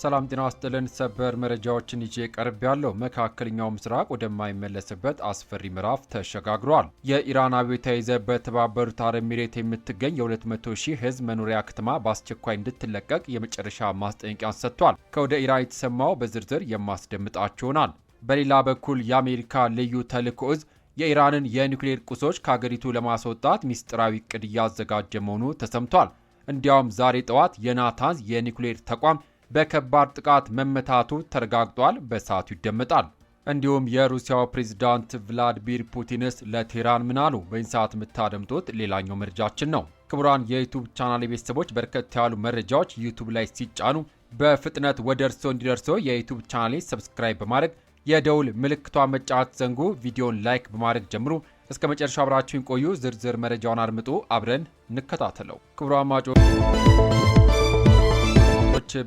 ሰላም ጤና ይስጥልን። ሰበር መረጃዎችን ይዤ ቀርብ ያለው መካከለኛው ምስራቅ ወደማይመለስበት አስፈሪ ምዕራፍ ተሸጋግሯል። የኢራን አብዮታዊ ዘብ በተባበሩት አረብ ኤሚሬት የምትገኝ የ200,000 ሕዝብ መኖሪያ ከተማ በአስቸኳይ እንድትለቀቅ የመጨረሻ ማስጠንቀቂያን ሰጥቷል። ከወደ ኢራን የተሰማው በዝርዝር የማስደምጣችሁ ይሆናል። በሌላ በኩል የአሜሪካ ልዩ ተልዕኮ እዝ የኢራንን የኒውክሌር ቁሶች ከሀገሪቱ ለማስወጣት ሚስጥራዊ እቅድ እያዘጋጀ መሆኑ ተሰምቷል። እንዲያውም ዛሬ ጠዋት የናታንዝ የኒውክሌር ተቋም በከባድ ጥቃት መመታቱ ተረጋግጧል። በሰዓቱ ይደመጣል። እንዲሁም የሩሲያው ፕሬዝዳንት ቭላዲሚር ፑቲንስ ለቴህራን ምን አሉ? በዚህ ሰዓት የምታደምጡት ሌላኛው መረጃችን ነው። ክቡራን የዩቱብ ቻናል ቤተሰቦች በርከት ያሉ መረጃዎች ዩቱብ ላይ ሲጫኑ በፍጥነት ወደ እርሶ እንዲደርሶ የዩቱብ ቻናሌ ሰብስክራይብ በማድረግ የደውል ምልክቷ መጫት ዘንጉ። ቪዲዮን ላይክ በማድረግ ጀምሩ። እስከ መጨረሻው አብራችሁን ቆዩ። ዝርዝር መረጃውን አድምጡ፣ አብረን እንከታተለው። ክቡራን አድማጮች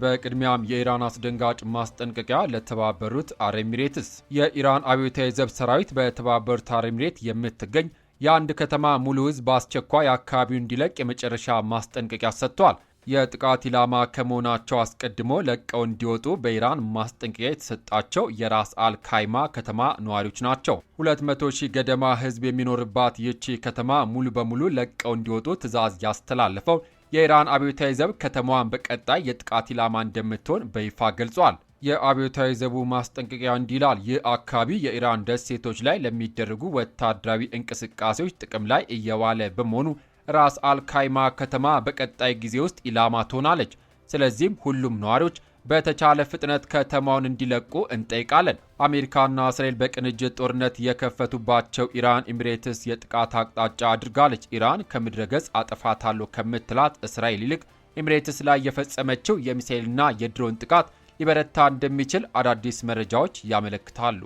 በቅድሚያም የኢራን አስደንጋጭ ማስጠንቀቂያ ለተባበሩት አረብ ኤሚሬትስ። የኢራን አብዮታዊ ዘብ ሰራዊት በተባበሩት አረብ ኤሚሬት የምትገኝ የአንድ ከተማ ሙሉ ሕዝብ በአስቸኳይ አካባቢውን እንዲለቅ የመጨረሻ ማስጠንቀቂያ ሰጥቷል። የጥቃት ኢላማ ከመሆናቸው አስቀድሞ ለቀው እንዲወጡ በኢራን ማስጠንቀቂያ የተሰጣቸው የራስ አል ካይማ ከተማ ነዋሪዎች ናቸው። 200,000 ገደማ ሕዝብ የሚኖርባት ይህቺ ከተማ ሙሉ በሙሉ ለቀው እንዲወጡ ትዕዛዝ ያስተላለፈው የኢራን አብዮታዊ ዘብ ከተማዋን በቀጣይ የጥቃት ኢላማ እንደምትሆን በይፋ ገልጿል። የአብዮታዊ ዘቡ ማስጠንቀቂያ እንዲህ ይላል። ይህ አካባቢ የኢራን ደሴቶች ላይ ለሚደረጉ ወታደራዊ እንቅስቃሴዎች ጥቅም ላይ እየዋለ በመሆኑ ራስ አልካይማ ከተማ በቀጣይ ጊዜ ውስጥ ኢላማ ትሆናለች። ስለዚህም ሁሉም ነዋሪዎች በተቻለ ፍጥነት ከተማውን እንዲለቁ እንጠይቃለን። አሜሪካና እስራኤል በቅንጅት ጦርነት የከፈቱባቸው ኢራን ኤሚሬትስ የጥቃት አቅጣጫ አድርጋለች። ኢራን ከምድረ ገጽ አጠፋታለሁ ከምትላት እስራኤል ይልቅ ኤሚሬትስ ላይ የፈጸመችው የሚሳኤልና የድሮን ጥቃት ሊበረታ እንደሚችል አዳዲስ መረጃዎች ያመለክታሉ።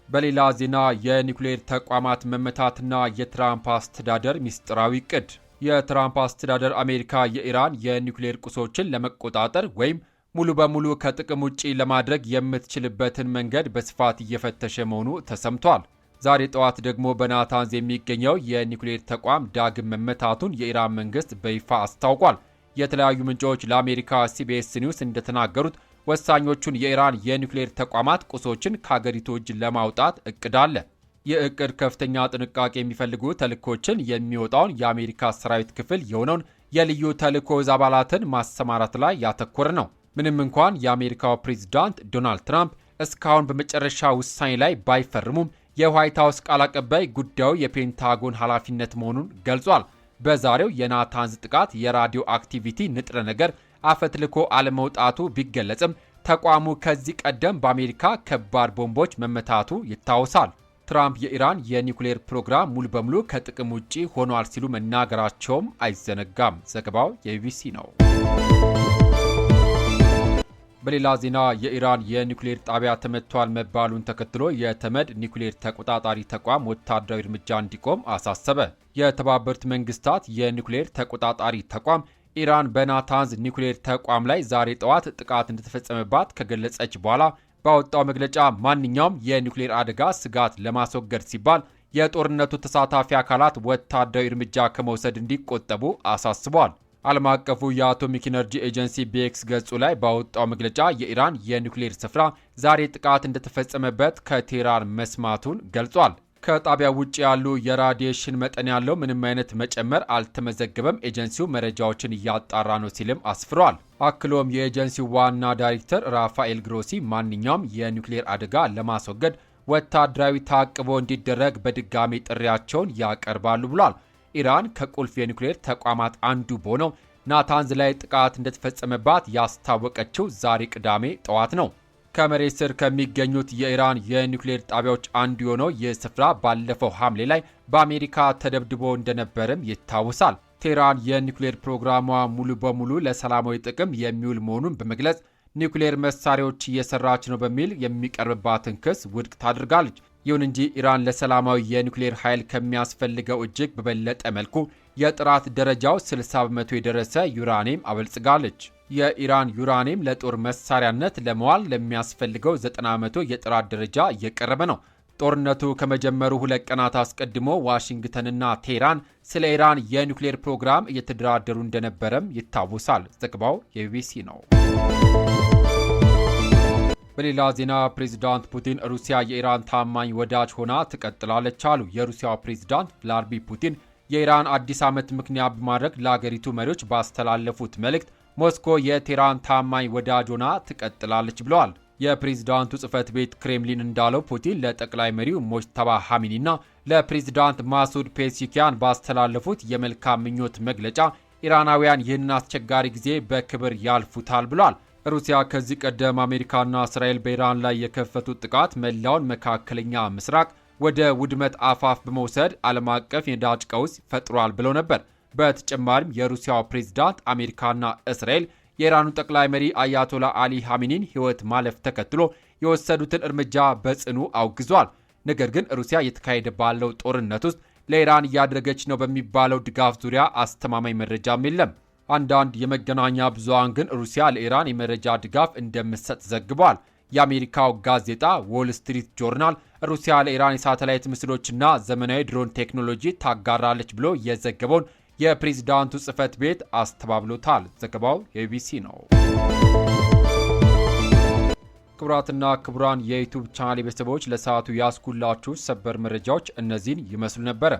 በሌላ ዜና የኒውክሌር ተቋማት መመታትና የትራምፕ አስተዳደር ሚስጥራዊ እቅድ። የትራምፕ አስተዳደር አሜሪካ የኢራን የኒውክሌር ቁሶችን ለመቆጣጠር ወይም ሙሉ በሙሉ ከጥቅም ውጪ ለማድረግ የምትችልበትን መንገድ በስፋት እየፈተሸ መሆኑ ተሰምቷል። ዛሬ ጠዋት ደግሞ በናታንዝ የሚገኘው የኒውክሌር ተቋም ዳግም መመታቱን የኢራን መንግስት በይፋ አስታውቋል። የተለያዩ ምንጮች ለአሜሪካ ሲቢኤስ ኒውስ እንደተናገሩት ወሳኞቹን የኢራን የኒውክሌር ተቋማት ቁሶችን ከሀገሪቱ እጅ ለማውጣት እቅድ አለ። ይህ እቅድ ከፍተኛ ጥንቃቄ የሚፈልጉ ተልእኮችን የሚወጣውን የአሜሪካ ሰራዊት ክፍል የሆነውን የልዩ ተልእኮ እዝ አባላትን ማሰማራት ላይ ያተኮረ ነው። ምንም እንኳን የአሜሪካው ፕሬዝዳንት ዶናልድ ትራምፕ እስካሁን በመጨረሻ ውሳኔ ላይ ባይፈርሙም የዋይት ሀውስ ቃል አቀባይ ጉዳዩ የፔንታጎን ኃላፊነት መሆኑን ገልጿል። በዛሬው የናታንዝ ጥቃት የራዲዮ አክቲቪቲ ንጥረ ነገር አፈትልኮ አለመውጣቱ ቢገለጽም ተቋሙ ከዚህ ቀደም በአሜሪካ ከባድ ቦምቦች መመታቱ ይታወሳል። ትራምፕ የኢራን የኒውክሌር ፕሮግራም ሙሉ በሙሉ ከጥቅም ውጪ ሆኗል ሲሉ መናገራቸውም አይዘነጋም። ዘገባው የቢቢሲ ነው። በሌላ ዜና የኢራን የኒውክሌር ጣቢያ ተመቷል መባሉን ተከትሎ የተመድ ኒውክሌር ተቆጣጣሪ ተቋም ወታደራዊ እርምጃ እንዲቆም አሳሰበ። የተባበሩት መንግስታት የኒውክሌር ተቆጣጣሪ ተቋም ኢራን በናታንዝ ኒውክሌር ተቋም ላይ ዛሬ ጠዋት ጥቃት እንደተፈጸመባት ከገለጸች በኋላ ባወጣው መግለጫ ማንኛውም የኒውክሌር አደጋ ስጋት ለማስወገድ ሲባል የጦርነቱ ተሳታፊ አካላት ወታደራዊ እርምጃ ከመውሰድ እንዲቆጠቡ አሳስቧል። ዓለም አቀፉ የአቶሚክ ኢነርጂ ኤጀንሲ በኤክስ ገጹ ላይ ባወጣው መግለጫ የኢራን የኒውክሌር ስፍራ ዛሬ ጥቃት እንደተፈጸመበት ከቴህራን መስማቱን ገልጿል። ከጣቢያው ውጭ ያሉ የራዲዬሽን መጠን ያለው ምንም አይነት መጨመር አልተመዘገበም። ኤጀንሲው መረጃዎችን እያጣራ ነው ሲልም አስፍሯል። አክሎም የኤጀንሲው ዋና ዳይሬክተር ራፋኤል ግሮሲ ማንኛውም የኒውክሌር አደጋ ለማስወገድ ወታደራዊ ታቅቦ እንዲደረግ በድጋሚ ጥሪያቸውን ያቀርባሉ ብሏል። ኢራን ከቁልፍ የኒውክሌር ተቋማት አንዱ በሆነው ናታንዝ ላይ ጥቃት እንደተፈጸመባት ያስታወቀችው ዛሬ ቅዳሜ ጠዋት ነው። ከመሬት ስር ከሚገኙት የኢራን የኒውክሌር ጣቢያዎች አንዱ የሆነው ይህ ስፍራ ባለፈው ሐምሌ ላይ በአሜሪካ ተደብድቦ እንደነበርም ይታወሳል። ቴህራን የኒውክሌር ፕሮግራሟ ሙሉ በሙሉ ለሰላማዊ ጥቅም የሚውል መሆኑን በመግለጽ ኒውክሌር መሳሪያዎች እየሰራች ነው በሚል የሚቀርብባትን ክስ ውድቅ ታደርጋለች። ይሁን እንጂ ኢራን ለሰላማዊ የኒውክሌር ኃይል ከሚያስፈልገው እጅግ በበለጠ መልኩ የጥራት ደረጃው 60 በመቶ የደረሰ ዩራኒየም አበልጽጋለች። የኢራን ዩራኒየም ለጦር መሳሪያነት ለመዋል ለሚያስፈልገው 90 በመቶ የጥራት ደረጃ እየቀረበ ነው። ጦርነቱ ከመጀመሩ 2 ቀናት አስቀድሞ ዋሽንግተንና ቴህራን ስለ ኢራን የኒውክሌር ፕሮግራም እየተደራደሩ እንደነበረም ይታወሳል። ዘገባው የቢቢሲ ነው። በሌላ ዜና ፕሬዚዳንት ፑቲን ሩሲያ የኢራን ታማኝ ወዳጅ ሆና ትቀጥላለች አሉ። የሩሲያው ፕሬዚዳንት ቭላድሚር ፑቲን የኢራን አዲስ ዓመት ምክንያት በማድረግ ለአገሪቱ መሪዎች ባስተላለፉት መልእክት ሞስኮ የቴህራን ታማኝ ወዳጅ ሆና ትቀጥላለች ብለዋል። የፕሬዝዳንቱ ጽህፈት ቤት ክሬምሊን እንዳለው ፑቲን ለጠቅላይ መሪው ሞጅተባ ሐሚኒና ለፕሬዝዳንት ማሱድ ፔዚሽኪያን ባስተላለፉት የመልካም ምኞት መግለጫ ኢራናውያን ይህንን አስቸጋሪ ጊዜ በክብር ያልፉታል ብሏል። ሩሲያ ከዚህ ቀደም አሜሪካና እስራኤል በኢራን ላይ የከፈቱት ጥቃት መላውን መካከለኛ ምስራቅ ወደ ውድመት አፋፍ በመውሰድ ዓለም አቀፍ የነዳጅ ቀውስ ፈጥሯል ብለው ነበር። በተጨማሪም የሩሲያው ፕሬዝዳንት አሜሪካና እስራኤል የኢራኑ ጠቅላይ መሪ አያቶላ አሊ ሐሚኒን ሕይወት ማለፍ ተከትሎ የወሰዱትን እርምጃ በጽኑ አውግዟል። ነገር ግን ሩሲያ እየተካሄደ ባለው ጦርነት ውስጥ ለኢራን እያደረገች ነው በሚባለው ድጋፍ ዙሪያ አስተማማኝ መረጃም የለም። አንዳንድ የመገናኛ ብዙሃን ግን ሩሲያ ለኢራን የመረጃ ድጋፍ እንደምትሰጥ ዘግቧል። የአሜሪካው ጋዜጣ ዎል ስትሪት ጆርናል ሩሲያ ለኢራን የሳተላይት ምስሎችና ዘመናዊ ድሮን ቴክኖሎጂ ታጋራለች ብሎ የዘገበውን የፕሬዝዳንቱ ጽህፈት ቤት አስተባብሎታል። ዘገባው የቢቢሲ ነው። ክቡራትና ክቡራን የዩቲዩብ ቻናል ቤተሰቦች ለሰዓቱ ያስኩላችሁ ሰበር መረጃዎች እነዚህን ይመስሉ ነበር።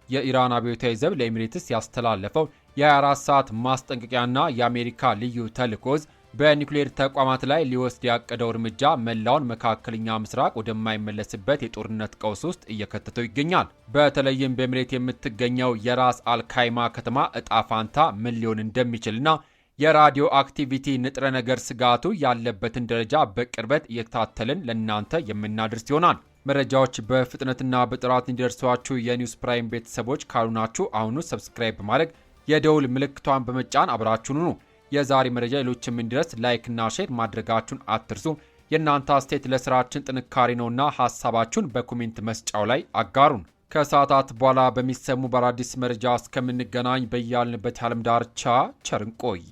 የኢራን አብዮታዊ ዘብ ለኤሚሬትስ ያስተላለፈው የ24 ሰዓት ማስጠንቀቂያና የአሜሪካ ልዩ ተልዕኮዝ በኒውክሌር ተቋማት ላይ ሊወስድ ያቀደው እርምጃ መላውን መካከለኛ ምስራቅ ወደማይመለስበት የጦርነት ቀውስ ውስጥ እየከተተው ይገኛል። በተለይም በኤሚሬት የምትገኘው የራስ አልካይማ ከተማ እጣ ፋንታ ምን ሊሆን እንደሚችልና የራዲዮ አክቲቪቲ ንጥረ ነገር ስጋቱ ያለበትን ደረጃ በቅርበት እየተከታተልን ለእናንተ የምናደርስ ይሆናል። መረጃዎች በፍጥነትና በጥራት እንዲደርሷችሁ የኒውስ ፕራይም ቤተሰቦች ካሉናችሁ አሁኑ ሰብስክራይብ በማድረግ የደውል ምልክቷን በመጫን አብራችሁን ሁኑ። የዛሬ መረጃ ሌሎችም እንዲደርስ ላይክና ሼር ማድረጋችሁን አትርሱ። የእናንተ አስተያየት ለስራችን ጥንካሬ ነውና ሀሳባችሁን በኮሜንት መስጫው ላይ አጋሩን። ከሰዓታት በኋላ በሚሰሙ በአዳዲስ መረጃ እስከምንገናኝ በያልንበት የዓለም ዳርቻ ቸር እንቆይ።